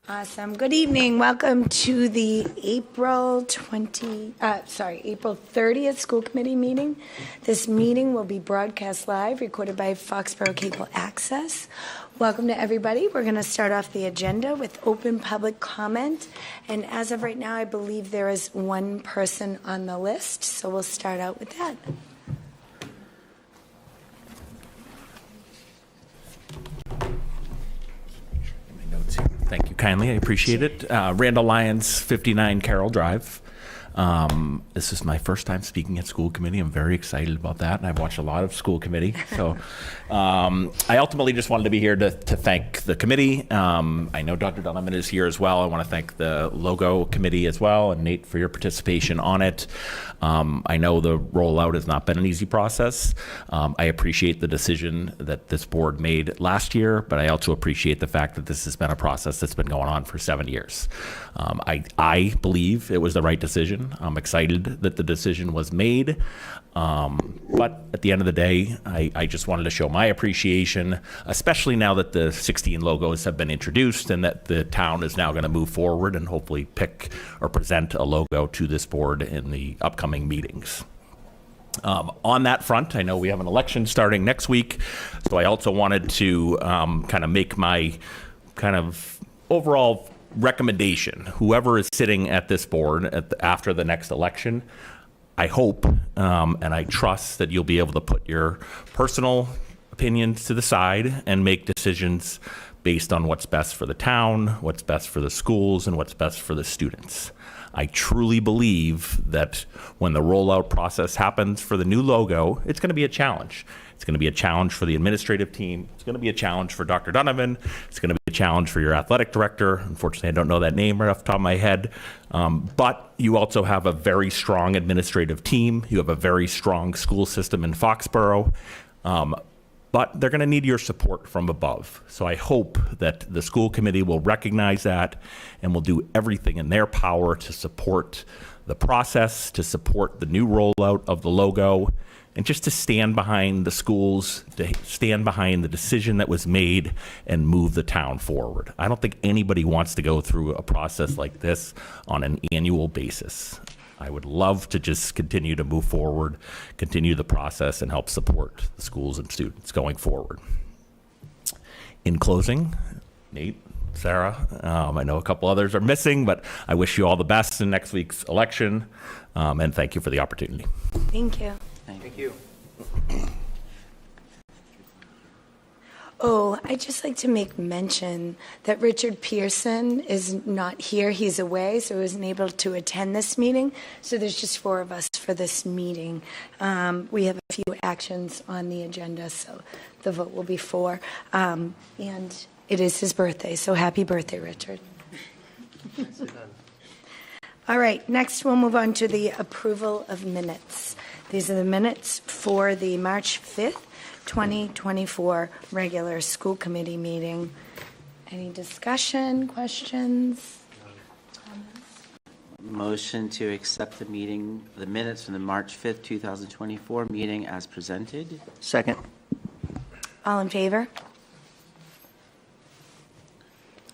Awesome. Good evening. Welcome to the April 30th school committee meeting. This meeting will be broadcast live, recorded by Foxboro Cable Access. Welcome to everybody. We're going to start off the agenda with open public comment. And as of right now, I believe there is one person on the list. So we'll start out with that. Thank you kindly. I appreciate it. Randall Lyons, 59 Carroll Drive. This is my first time speaking at school committee. I'm very excited about that, and I've watched a lot of school committee. So I ultimately just wanted to be here to thank the committee. I know Dr. Donovan is here as well. I want to thank the logo committee as well, and Nate for your participation on it. I know the rollout has not been an easy process. I appreciate the decision that this board made last year, but I also appreciate the fact that this has been a process that's been going on for 7 years. I believe it was the right decision. I'm excited that the decision was made. But at the end of the day, I just wanted to show my appreciation, especially now that the 16 logos have been introduced and that the town is now going to move forward and hopefully pick or present a logo to this board in the upcoming meetings. On that front, I know we have an election starting next week, so I also wanted to kind of make my kind of overall recommendation. Whoever is sitting at this board after the next election, I hope and I trust that you'll be able to put your personal opinions to the side and make decisions based on what's best for the town, what's best for the schools, and what's best for the students. I truly believe that when the rollout process happens for the new logo, it's going to be a challenge. It's going to be a challenge for the administrative team. It's going to be a challenge for Dr. Donovan. It's going to be a challenge for your athletic director. Unfortunately, I don't know that name right off the top of my head. But you also have a very strong administrative team. You have a very strong school system in Foxborough. But they're going to need your support from above. So I hope that the school committee will recognize that and will do everything in their power to support the process, to support the new rollout of the logo, and just to stand behind the schools, to stand behind the decision that was made and move the town forward. I don't think anybody wants to go through a process like this on an annual basis. I would love to just continue to move forward, continue the process, and help support the schools and students going forward. In closing, Nate, Sarah, I know a couple others are missing, but I wish you all the best in next week's election, and thank you for the opportunity. Thank you. Thank you. Oh, I'd just like to make mention that Richard Pearson is not here. He's away, so he wasn't able to attend this meeting. So there's just 4 of us for this meeting. We have a few actions on the agenda, so the vote will be 4. And it is his birthday, so happy birthday, Richard. All right, next we'll move on to the approval of minutes. These are the minutes for the March 5th, 2024 regular school committee meeting. Any discussion, questions? Motion to accept the minutes from the March 5th, 2024 meeting as presented. Second. All in favor?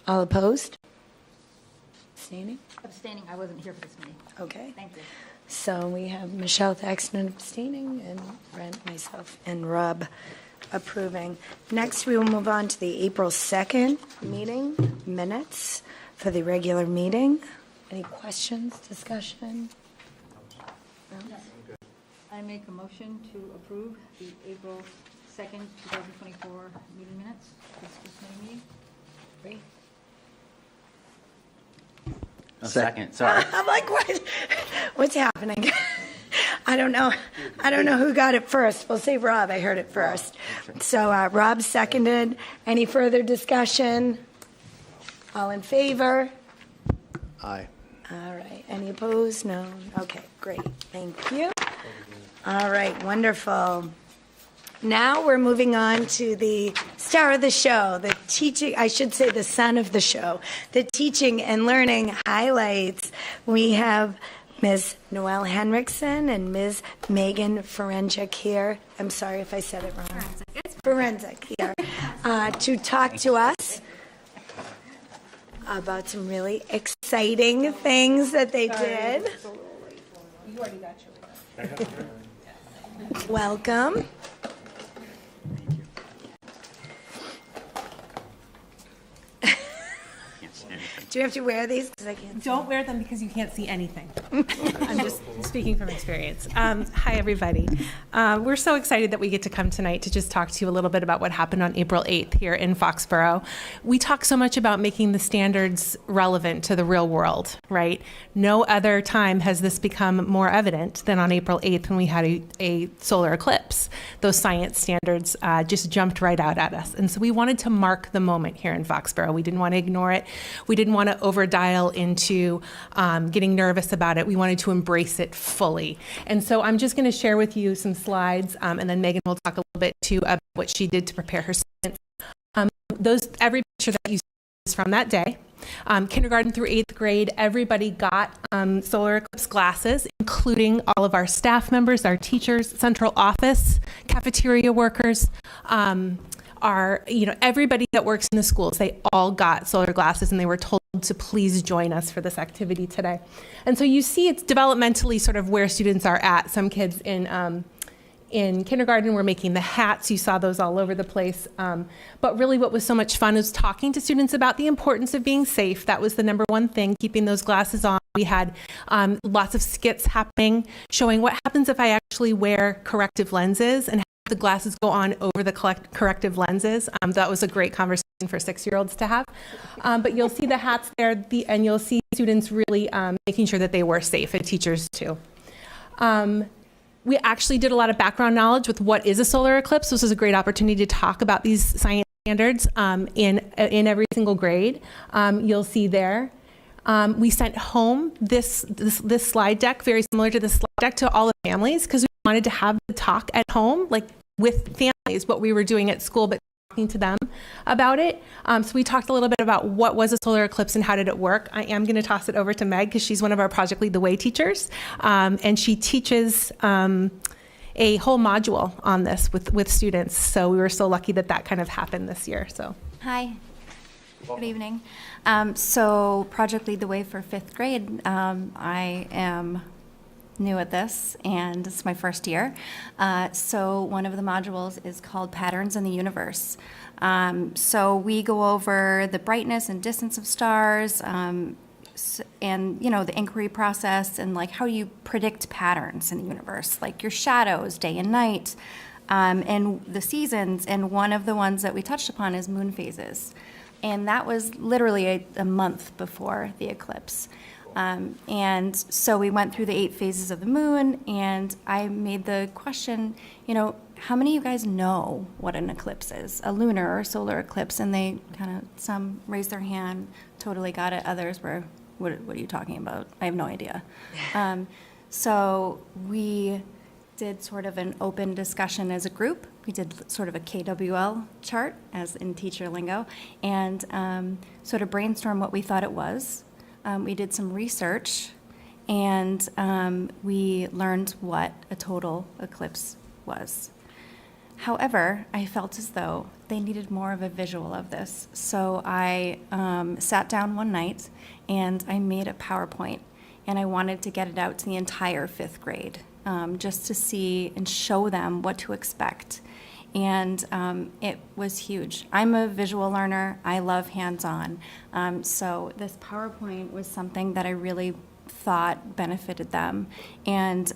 All opposed? Abstaining? Abstaining. I wasn't here for this meeting. Okay. Thank you. So we have Michelle Thaxton abstaining, and Brent, myself, and Rob approving. Next, we will move on to the April 2nd meeting minutes for the regular meeting. Any questions, discussion? No? I make a motion to approve the April 2nd, 2024 meeting minutes. This school committee meeting. Great. Second. Sorry. I'm like, what? What's happening? I don't know who got it first. We'll say Rob. I heard it first. So Rob seconded. Any further discussion? All in favor? Aye. All right. Any opposed? No. Okay, great. Thank you. All right, wonderful. Now we're moving on to the star of the show, the teaching, I should say the son of the show, the teaching and learning highlights. We have Ms. Noelle Henriksen and Ms. Megan Forensic here. I'm sorry if I said it wrong. Forensic here to talk to us about some really exciting things that they did. You already got yours. Welcome. Do you have to wear these? Because I can't. Don't wear them because you can't see anything. I'm just speaking from experience. Hi, everybody. We're so excited that we get to come tonight to just talk to you a little bit about what happened on April 8th here in Foxborough. We talk so much about making the standards relevant to the real world, right? No other time has this become more evident than on April 8th when we had a solar eclipse. Those science standards just jumped right out at us. And so we wanted to mark the moment here in Foxborough. We didn't want to ignore it. We didn't want to over dial into getting nervous about it. We wanted to embrace it fully. And so I'm just going to share with you some slides, and then Megan will talk a little bit too about what she did to prepare her students. Every picture that you see is from that day. Kindergarten through 8th grade, everybody got solar eclipse glasses, including all of our staff members, our teachers, central office, cafeteria workers, everybody that works in the schools. They all got solar glasses, and they were told to please join us for this activity today. And so you see it's developmentally sort of where students are at. Some kids in kindergarten were making the hats. You saw those all over the place. But really what was so much fun was talking to students about the importance of being safe. That was the number one thing, keeping those glasses on. We had lots of skits happening, showing what happens if I actually wear corrective lenses and the glasses go on over the corrective lenses. That was a great conversation for 6-year-olds to have. But you'll see the hats there, and you'll see students really making sure that they were safe, and teachers too. We actually did a lot of background knowledge with what is a solar eclipse. This was a great opportunity to talk about these science standards in every single grade. You'll see there. We sent home this slide deck, very similar to this slide deck, to all the families, because we wanted to have the talk at home, like with families, what we were doing at school, but talking to them about it. So we talked a little bit about what was a solar eclipse and how did it work. I am going to toss it over to Meg because she's one of our Project Lead the Way teachers, and she teaches a whole module on this with students. So we were so lucky that kind of happened this year. So hi. Good evening. So Project Lead the Way for 5th grade. I am new at this, and it's my first year. So one of the modules is called Patterns in the Universe. So we go over the brightness and distance of stars, and the inquiry process, and like how you predict patterns in the universe, like your shadows, day and night, and the seasons. And one of the ones that we touched upon is moon phases. And that was literally a month before the eclipse. And so we went through the 8 phases of the moon, and I made the question, how many of you guys know what an eclipse is, a lunar or solar eclipse? And they some raised their hand, totally got it. Others were, what are you talking about? I have no idea. So we did sort of an open discussion as a group. We did sort of a KWL chart, as in teacher lingo, and sort of brainstorm what we thought it was. We did some research, and we learned what a total eclipse was. However, I felt as though they needed more of a visual of this. So I sat down one night, and I made a PowerPoint, and I wanted to get it out to the entire 5th grade, just to see and show them what to expect. And it was huge. I'm a visual learner. I love hands-on. So this PowerPoint was something that I really thought benefited them. And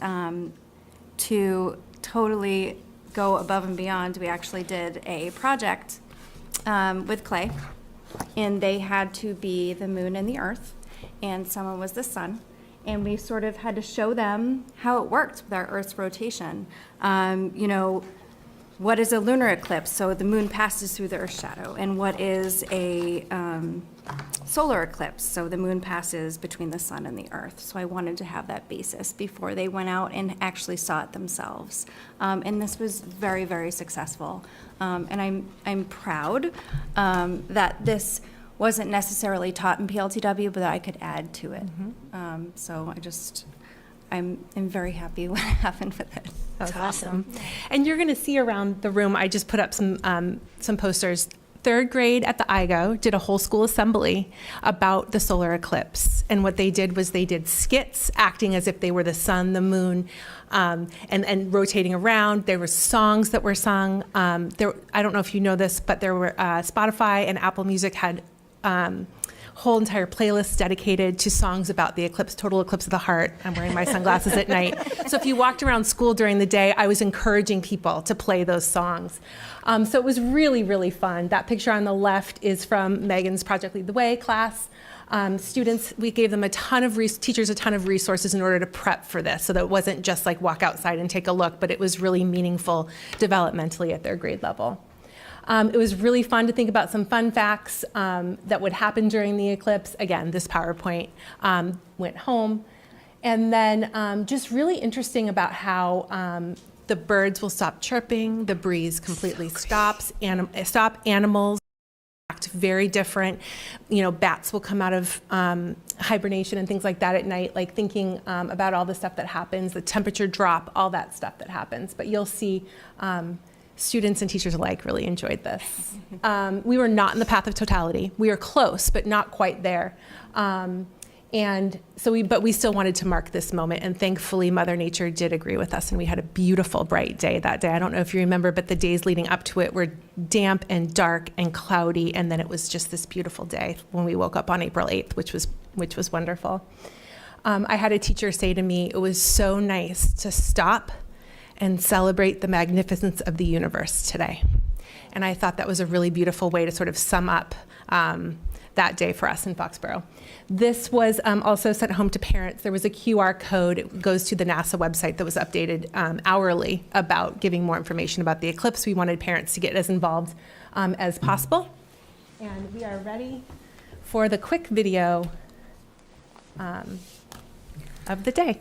to totally go above and beyond, we actually did a project with clay. And they had to be the moon and the earth, and someone was the sun. And we sort of had to show them how it worked with our Earth's rotation. What is a lunar eclipse? So the moon passes through the Earth's shadow. And what is a solar eclipse? So the moon passes between the sun and the Earth. So I wanted to have that basis before they went out and actually saw it themselves. And this was very, very successful. And I'm proud that this wasn't necessarily taught in PLTW, but that I could add to it. Mm-hmm. So I'm very happy what happened with it. That's awesome. And you're going to see around the room, I just put up some posters third grade at the IGO did a whole school assembly about the solar eclipse. And what they did was they did skits acting as if they were the sun, the moon, and rotating around. There were songs that were sung. I don't know if you know this, but there were Spotify and Apple Music had whole entire playlists dedicated to songs about the eclipse, total eclipse of the heart. I'm wearing my sunglasses at night. So if you walked around school during the day, I was encouraging people to play those songs. So it was really, really fun. That picture on the left is from Megan's Project Lead the Way class. Students, we gave them teachers a ton of resources in order to prep for this, so that it wasn't just like walk outside and take a look, but it was really meaningful developmentally at their grade level. It was really fun to think about some fun facts that would happen during the eclipse. Again, this PowerPoint went home. And then just really interesting about how the birds will stop chirping, the breeze completely stops, animals act very different. Bats will come out of hibernation and things like that at night, like thinking about all the stuff that happens, the temperature drop, all that stuff that happens. But you'll see students and teachers alike really enjoyed this. We were not in the path of totality. We are close, but not quite there. But we still wanted to mark this moment, and thankfully Mother Nature did agree with us, and we had a beautiful, bright day that day. I don't know if you remember, but the days leading up to it were damp and dark and cloudy, and then it was just this beautiful day when we woke up on April 8th, which was wonderful. I had a teacher say to me, it was so nice to stop and celebrate the magnificence of the universe today. And I thought that was a really beautiful way to sort of sum up that day for us in Foxborough. This was also sent home to parents. There was a QR code. It goes to the NASA website that was updated hourly about giving more information about the eclipse. We wanted parents to get as involved as possible. And we are ready for the quick video of the day.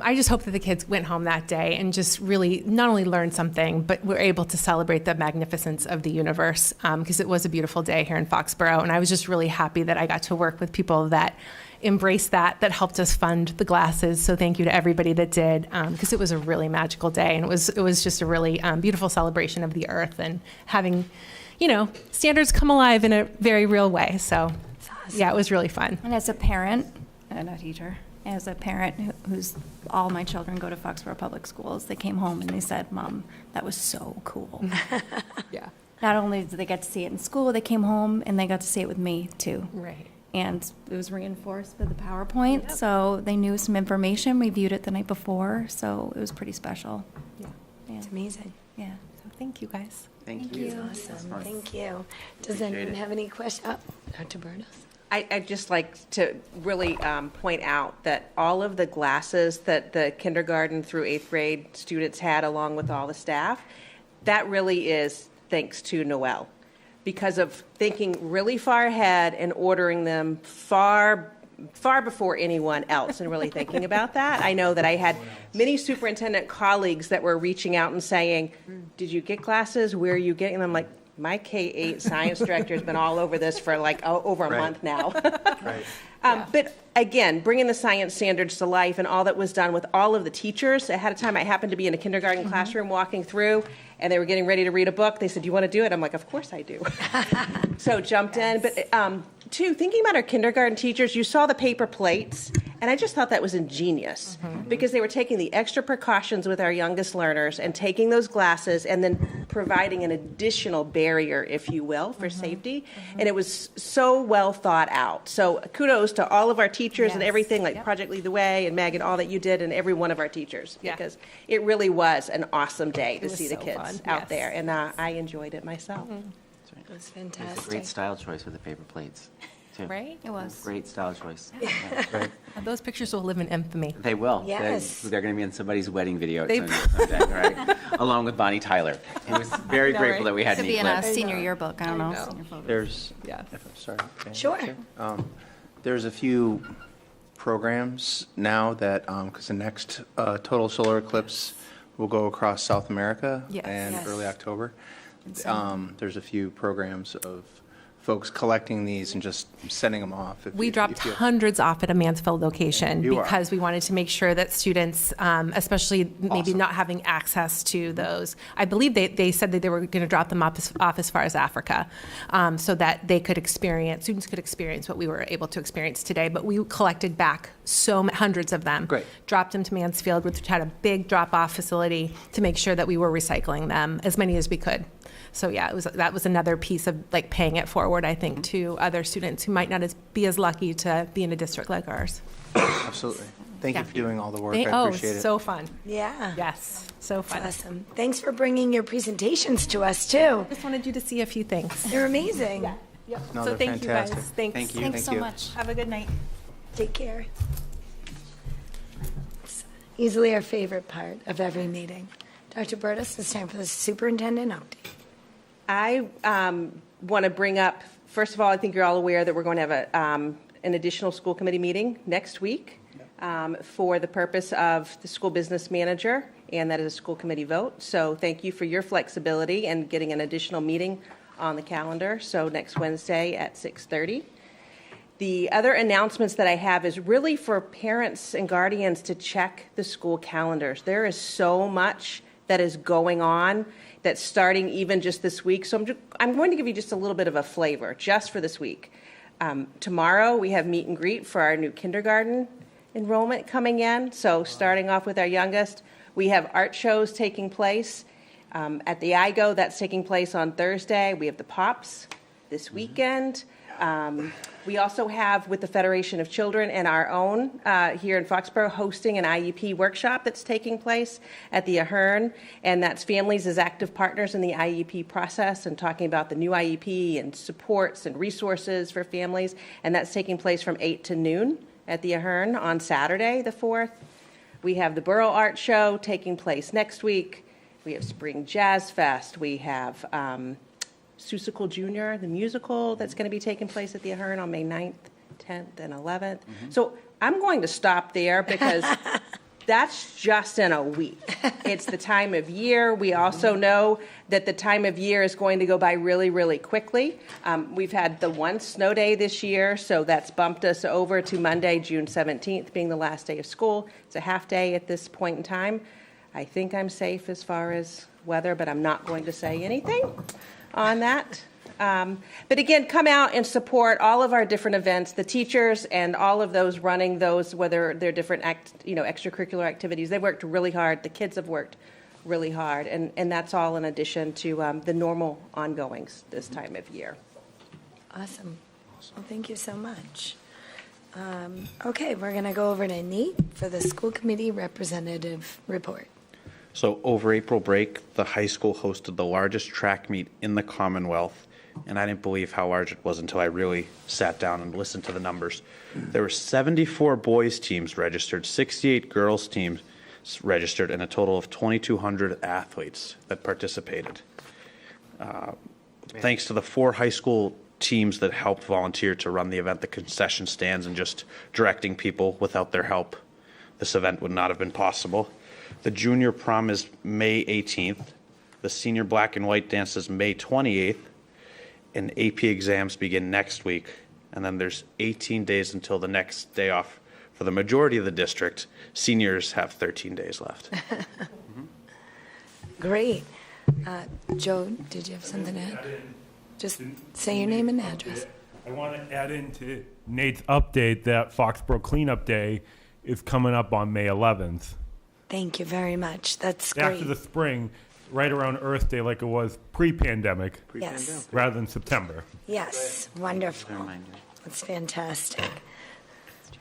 I just hope that the kids went home that day and just really not only learned something, but were able to celebrate the magnificence of the universe, because it was a beautiful day here in Foxborough. And I was just really happy that I got to work with people that embraced that helped us fund the glasses. So thank you to everybody that did, because it was a really magical day. And it was just a really beautiful celebration of the earth and having, standards come alive in a very real way. So yeah, it was really fun. And as a parent and a teacher, as a parent who's all my children go to Foxborough Public Schools, they came home and they said, "Mom, that was so cool." Yeah. Not only did they get to see it in school, they came home and they got to see it with me too. Right. And it was reinforced with the PowerPoint, so they knew some information. We viewed it the night before, so it was pretty special. Yeah. It's amazing. Yeah. So thank you guys. Thank you. Awesome. Thank you. Does anyone have any questions? Dr. Burnos? I'd just like to really point out that all of the glasses that the kindergarten through 8th grade students had, along with all the staff, that really is thanks to Noelle, because of thinking really far ahead and ordering them far before anyone else and really thinking about that. I know that I had many superintendent colleagues that were reaching out and saying, did you get classes? Where are you getting them? Like, my K-8 science director has been all over this for like over a month now. Right. But again, bringing the science standards to life and all that was done with all of the teachers ahead of time. I happened to be in a kindergarten classroom walking through, and they were getting ready to read a book. They said, do you want to do it? I'm like, of course I do. So jumped in. But two, thinking about our kindergarten teachers, you saw the paper plates, and I just thought that was ingenious because they were taking the extra precautions with our youngest learners and taking those glasses and then providing an additional barrier, if you will, for safety. And it was so well thought out. So kudos to all of our teachers and everything, like Project Lead the Way and Megan, all that you did, and every one of our teachers, because it really was an awesome day to see the kids out there. And I enjoyed it myself. It was It's a fantastic. great style choice with the paper plates, too. Right? It was. Great style choice. Right. Those pictures will live in infamy. They will. Yes. They're going to be in somebody's wedding video They- someday, right? Along with Bonnie Tyler. He was very know, grateful right? that we had Could neat be in a clips. senior yearbook, I don't know. know. Senior photos. There's, Yes. if I'm sorry. can I Sure. share? There's a few programs now that, because the next total solar eclipse will go across South America Yes. and Yes. early October. There's a few programs of folks collecting these and just sending them off. We dropped hundreds off at a Mansfield location You are. because we wanted to make sure that students, especially maybe Awesome. not having access to those, I believe they said that they were going to drop them off as far as Africa, so that students could experience what we were able to experience today. But we collected back hundreds of them. Great. Dropped them to Mansfield, which had a big drop-off facility to make sure that we were recycling them, as many as we could. So yeah, that was another piece of like paying it forward, I think, to other students who might not be as lucky to be in a district like ours. Absolutely. Thank you Yeah. for doing all the work. I appreciate it. So fun. Yeah. Yes, so fun. Awesome. Thanks for bringing your presentations to us, too. Just wanted you to see a few things. They're amazing. Yep. No, So they're thank you guys. fantastic. Thanks. Thank you. Thanks Thank so you. much. Have a good night. Take care. It's easily our favorite part of every meeting. Dr. Burtis, it's time for the superintendent update. I want to bring up, first of all, I think you're all aware that we're going to have an additional school committee meeting next week for the purpose of the school business manager, and that is a school committee vote. So thank you for your flexibility and getting an additional meeting on the calendar. So next Wednesday at 6:30. The other announcements that I have is really for parents and guardians to check the school calendars. There is so much that is going on that's starting even just this week. So I'm going to give you just a little bit of a flavor just for this week. Tomorrow we have meet and greet for our new kindergarten enrollment coming in. So starting off with our youngest, we have art shows taking place. At the IGO, that's taking place on Thursday. We have the Pops this weekend. We also have, with the Federation of Children and our own here in Foxborough, hosting an IEP workshop that's taking place at the Ahern, and that's families as active partners in the IEP process and talking about the new IEP and supports and resources for families, and that's taking place from 8 to noon at the Ahern on Saturday, the 4th. We have the Borough Art Show taking place next week. We have Spring Jazz Fest. We have Seussical Jr., the musical that's going to be taking place at the Ahern on May 9th, 10th, and 11th. So I'm going to stop there because that's just in a week. It's the time of year. We also know that the time of year is going to go by really, really quickly. We've had the one snow day this year, so that's bumped us over to Monday, June 17th, being the last day of school. It's a half day at this point in time. I think I'm safe as far as weather, but I'm not going to say anything on that. But again, come out and support all of our different events, the teachers and all of those running those, whether they're different extracurricular activities. They worked really hard. The kids have worked really hard. And that's all in addition to the normal ongoings this time of year. Awesome. Well, thank you so much. Okay, we're going to go over to Nate for the school committee representative report. So over April break, the high school hosted the largest track meet in the Commonwealth, and I didn't believe how large it was until I really sat down and listened to the numbers. There were 74 boys teams registered, 68 girls teams, registered and a total of 2,200 athletes that participated. Thanks to the 4 high school teams that helped volunteer to run the event, the concession stands, and just directing people. Without their help, this event would not have been possible. The junior prom is May 18th. The senior black and white dance is May 28th. And AP exams begin next week. And then there's 18 days until the next day off. For the majority of the district, seniors have 13 days left. Great. Joe, did you have something to add? Just say your name and address. I want to add into Nate's update that Foxborough Cleanup Day is coming up on May 11th. Thank you very much. That's great. After the spring, right around Earth Day like it was pre-pandemic, Yes. rather than September. Yes. Wonderful. Reminder. That's fantastic.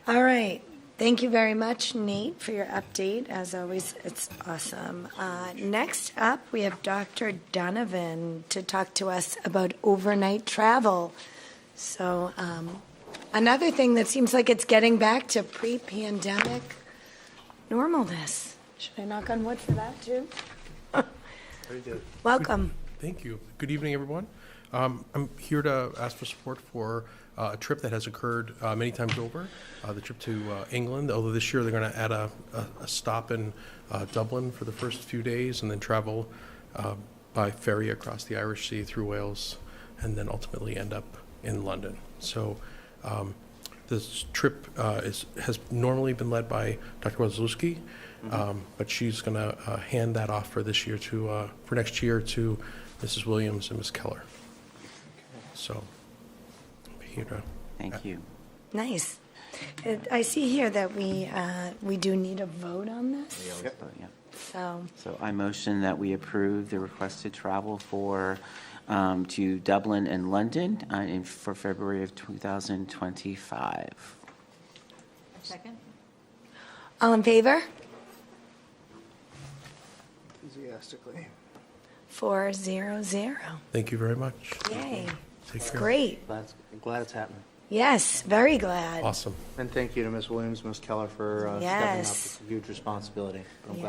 All right. Thank you very much, Nate, for your update. As always, it's awesome. Next up, we have Dr. Donovan to talk to us about overnight travel. So another thing that seems like it's getting back to pre-pandemic normalness. Should I knock on wood for that, too? Very good. Welcome. Thank you. Good evening, everyone. I'm here to ask for support for a trip that has occurred many times over, the trip to England, although this year they're going to add a stop in Dublin for the first few days and then travel by ferry across the Irish Sea through Wales and then ultimately end up in London. So this trip has normally been led by Dr. Wazlewski, but she's going to hand that off for this year for next year to Mrs. Williams and Ms. Keller. So, here to Thank you. Nice. I see here that we do need a vote on this. Yep. So, So I motion that we approve the requested travel for to Dublin and London for February of 2025. Second? all in favor? Enthusiastically. 400. thank you very much. Yay. Take It's care. great. Glad it's happening. Yes, very glad. Awesome. And thank you to Ms. Williams, Ms. Keller for stepping up. Yes. It's a huge responsibility. I'm Yeah.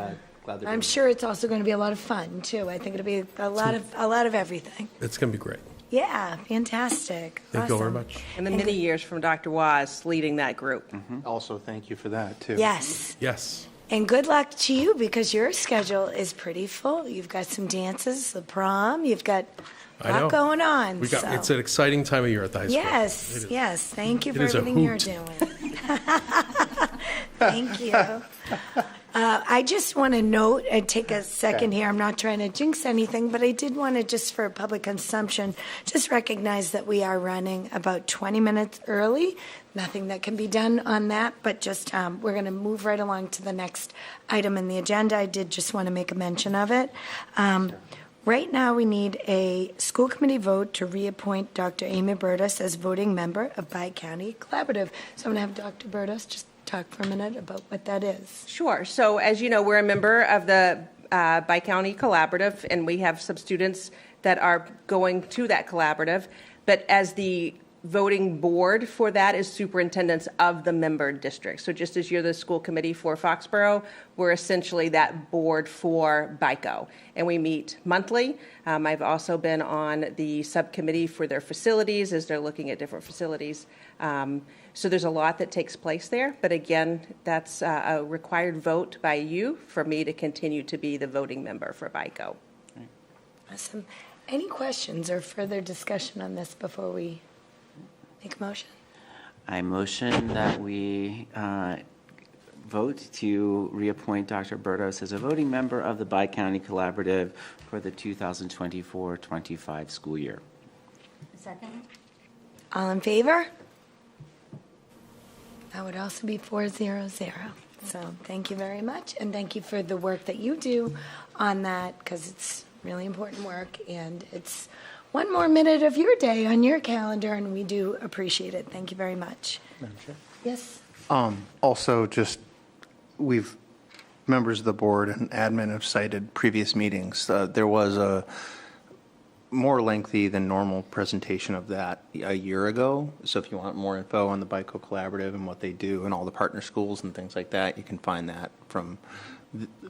glad they're I'm doing it. sure it's also going to be a lot of fun too. I think it'll be a lot of everything. It's going to be great. Yeah, fantastic. Thank you all very Awesome. much. And the many years from Dr. Waz leading that group. Also, thank you for that, too. Yes. Yes. And good luck to you because your schedule is pretty full. You've got some dances, the prom, you've got a I know. lot going on. It's so. an exciting time of year at the high school. It Yes, is. yes. Thank you It for is a everything you're hoot. doing. Thank you. I just want to note and take a second here. I'm not trying to jinx anything, but I did want to, just for public consumption, just recognize that we are running about 20 minutes early. Nothing that can be done on that, but just we're going to move right along to the next item in the agenda. I did just want to make a mention of it. Right now, we need a school committee vote to reappoint Dr. Amy Burtis as voting member of Bi-County Collaborative. So I'm going to have Dr. Burtis just talk for a minute about what that is. Sure. So as you know, we're a member of the Bi-County Collaborative, and we have some students that are going to that collaborative. But as the voting board for that is superintendents of the member district. So just as you're the school committee for Foxborough, we're essentially that board for BICO. And we meet monthly. I've also been on the subcommittee for their facilities as they're looking at different facilities. So there's a lot that takes place there. But again, that's a required vote by you for me to continue to be the voting member for BICO. Awesome. Any questions or further discussion on this before we make a motion? I motion that we vote to reappoint Dr. Burtos as a voting member of the Bi-County Collaborative for the 2024-25 school year. Second? All in favor? That would also be 400. So thank you very much, and thank you for the work that you do on that, because it's really important work, and it's one more minute of your day on your calendar, and we do appreciate it. Thank you very much. Madam Chair? Yes? Also, just, members of the board and admin have cited previous meetings. There was a more lengthy than normal presentation of that a year ago. So if you want more info on the BICO Collaborative and what they do and all the partner schools and things like that, you can find that from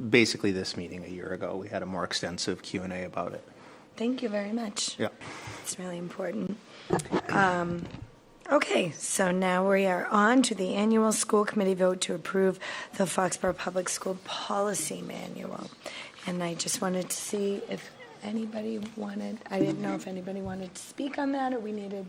basically this meeting a year ago. We had a more extensive Q&A about it. Thank you very much. Yeah. It's really important. Okay, so now we are on to the annual school committee vote to approve the Foxborough Public School Policy Manual. And I just wanted to see if anybody wanted, I didn't know if anybody wanted to speak on that, or we needed.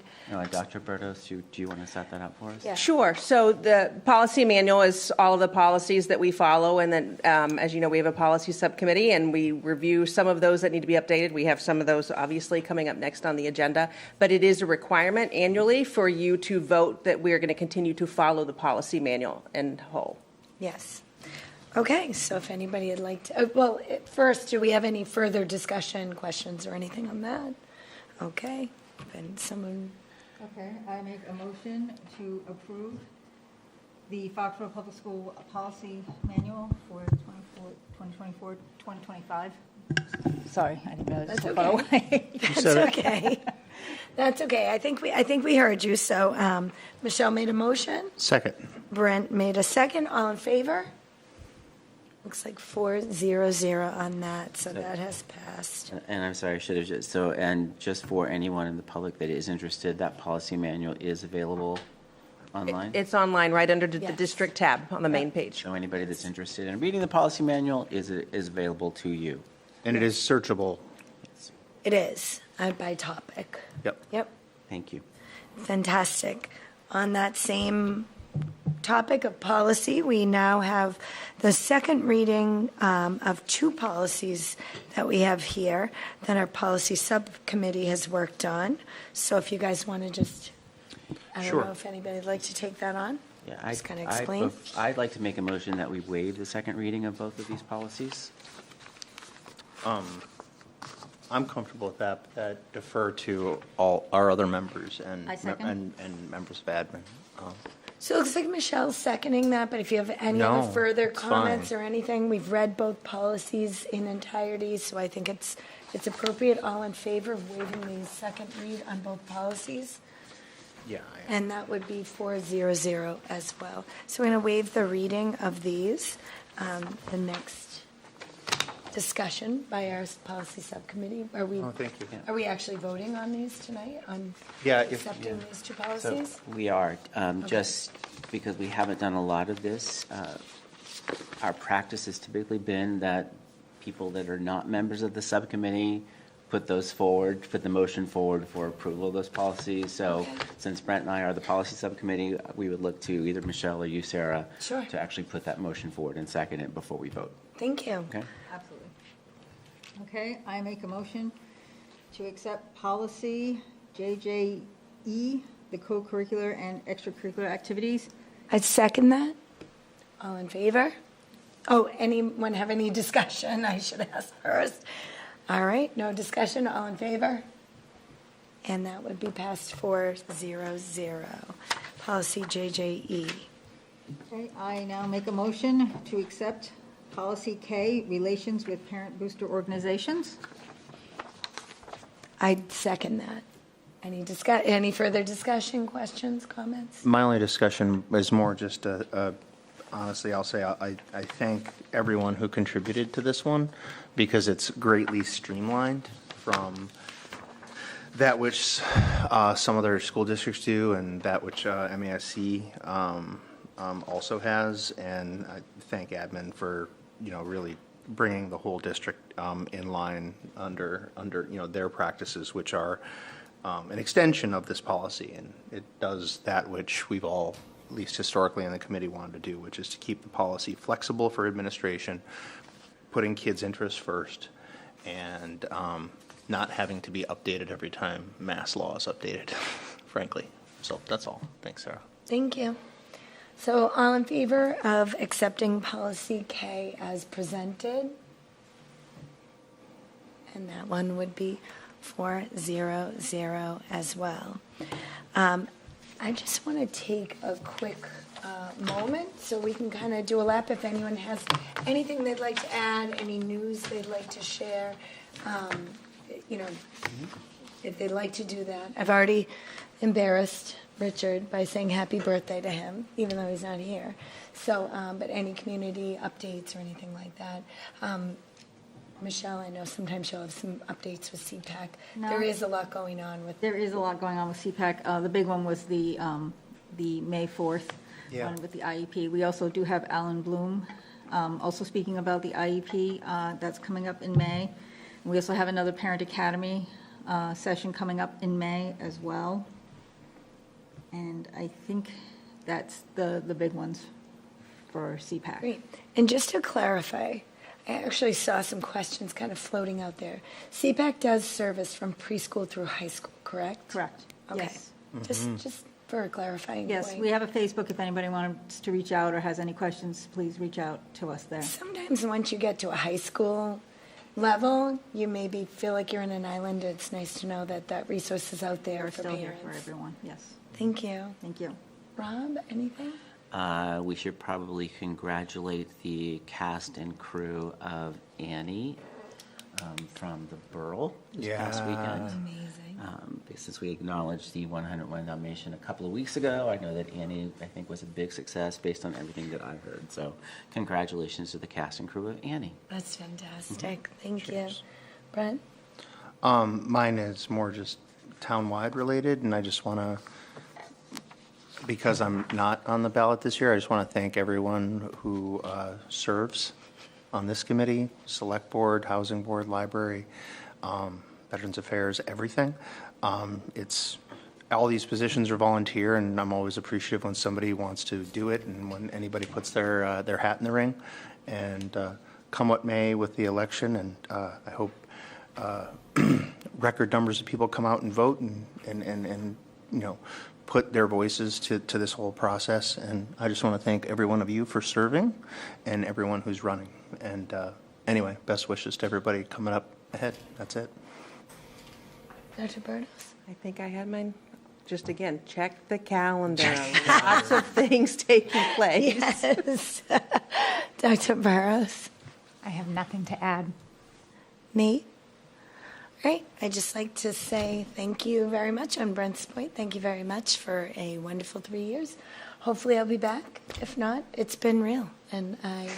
Dr. Bertos, do you want to set that up for us? Yeah. Sure. So the policy manual is all of the policies that we follow, and then, as you know, we have a policy subcommittee, and we review some of those that need to be updated. We have some of those obviously coming up next on the agenda, but it is a requirement annually for you to vote that we are going to continue to follow the policy manual in whole. Yes. Okay, so if anybody would like to, first, do we have any further discussion, questions, or anything on that? Okay, then someone, Okay, I make a motion to approve the Foxborough Public School Policy Manual for 2024-2025. Sorry, I didn't realize it was so far away. that's okay. That's okay. I think we heard you. So Michelle made a motion. Second. Brent made a second. All in favor? Looks like 4-0-0 on that, so that has passed. And I'm sorry, I should have just for anyone in the public that is interested, that policy manual is available online? It's online right under the Yes. district tab on the main page. So anybody that's interested in reading the policy manual is available to you. And it is searchable. It is by topic. Yep. Thank you. Fantastic. On that same topic of policy, we now have the second reading of two policies that we have here that our policy subcommittee has worked on. So if you guys want to just, I don't Sure. know if anybody would like to take that on. Yeah, Just kind of explain. I'd like to make a motion that we waive the second reading of both of these policies. I'm comfortable with that, but that defer to all our other members and I second. and members of admin. So it looks like Michelle's seconding that, but if you have any No, other further it's comments fine. or anything, we've read both policies in entirety, so I think it's appropriate. All in favor of waiving the second read on both policies? Yeah. And that would be 4-0-0 as well. So we're going to waive the reading of these. The next discussion by our policy subcommittee. Are we? Oh, thank you. Are we actually voting on these tonight? On Yeah, accepting these two policies? So we are, just because we haven't done a lot of this, our practice has typically been that people that are not members of the subcommittee put the motion forward for approval of those policies. So Okay. since Brent and I are the policy subcommittee, we would look to either Michelle or you, Sarah, Sure. to actually put that motion forward and second it before we vote. Thank you. Okay? Absolutely. Okay, I make a motion to accept policy JJE, the co-curricular and extracurricular activities. I'd second that. All in favor? Oh, anyone have any discussion? I should ask first. All right, no discussion, all in favor? And that would be passed 4-0-0. Policy JJE. Okay, I now make a motion to accept policy K, relations with parent booster organizations. I'd second that. Any further discussion, questions, comments? My only discussion is more just honestly, I'll say I thank everyone who contributed to this one because it's greatly streamlined from that which some other school districts do and that which MASC also has. And I thank admin for, really bringing the whole district in line under their practices, which are an extension of this policy. And it does that which we've all, at least historically in the committee, wanted to do, which is to keep the policy flexible for administration, putting kids' interests first, and not having to be updated every time mass law is updated, frankly. So that's all. Thanks, Sarah. Thank you. So all in favor of accepting policy K as presented? And that one would be 4-0-0 as well. I just want to take a quick moment so we can kind of do a lap if anyone has anything they'd like to add, any news they'd like to share, if they'd like to do that. I've already embarrassed Richard by saying happy birthday to him, even though he's not here. So, but any community updates or anything like that? Michelle, I know sometimes you'll have some updates with CPAC. No. There is a lot going on with. There is a lot going on with CPAC. The big one was the May 4th one with the IEP. We also do have Alan Bloom also speaking about the IEP that's coming up in May. We also have another Parent Academy session coming up in May as well. And I think that's the big ones for CPAC. Great. And just to clarify, I actually saw some questions kind of floating out there. CPAC does service from preschool through high school, correct? Correct. Okay. Yes. Just for a clarifying Yes, point. we have a Facebook. If anybody wants to reach out or has any questions, please reach out to us there. Sometimes once you get to a high school level, you maybe feel like you're in an island. It's nice to know that that resource is out there We're for still here parents. for everyone, yes. Thank you. Thank you. Rob, anything? We should probably congratulate the cast and crew of Annie from the Burl this past weekend. Amazing. Since we acknowledged the 101 nomination a couple of weeks ago, I know that Annie, I think, was a big success based on everything that I've heard. So congratulations to the cast and crew of Annie. That's fantastic. Thank you. Brent? Mine is more just town-wide related, and I just want to, because I'm not on the ballot this year, I just want to thank everyone who serves on this committee, Select Board, Housing Board, Library, Veterans Affairs, everything. It's, all these positions are volunteer, and I'm always appreciative when somebody wants to do it and when anybody puts their hat in the ring. And come what may with the election, and I hope record numbers of people come out and vote and you know, put their voices to this whole process. And I just want to thank every one of you for serving and everyone who's running. And anyway, best wishes to everybody coming up ahead. That's it. Dr. Burdos? I think I had mine. Just again, check the calendar. Lots of things taking place. Yes. Dr. Burrows? I have nothing to add. Nate? Great. I'd just like to say thank you very much on Brent's point. Thank you very much for a wonderful 3 years. Hopefully I'll be back. If not, it's been real, and I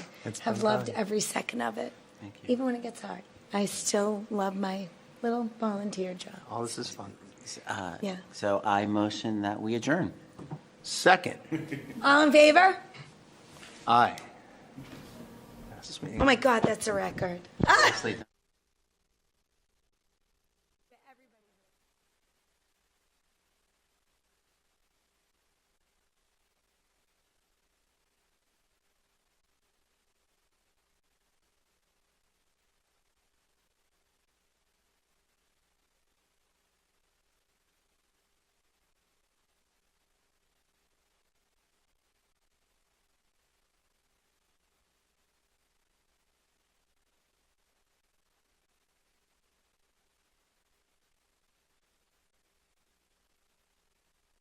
have loved every second of it. Thank you. Even when it gets hard. I still love my little volunteer job. All this is fun. Yeah. So I motion that we adjourn. Second. All in favor? Aye. Passes me. Oh my God, that's a record. Nicely done.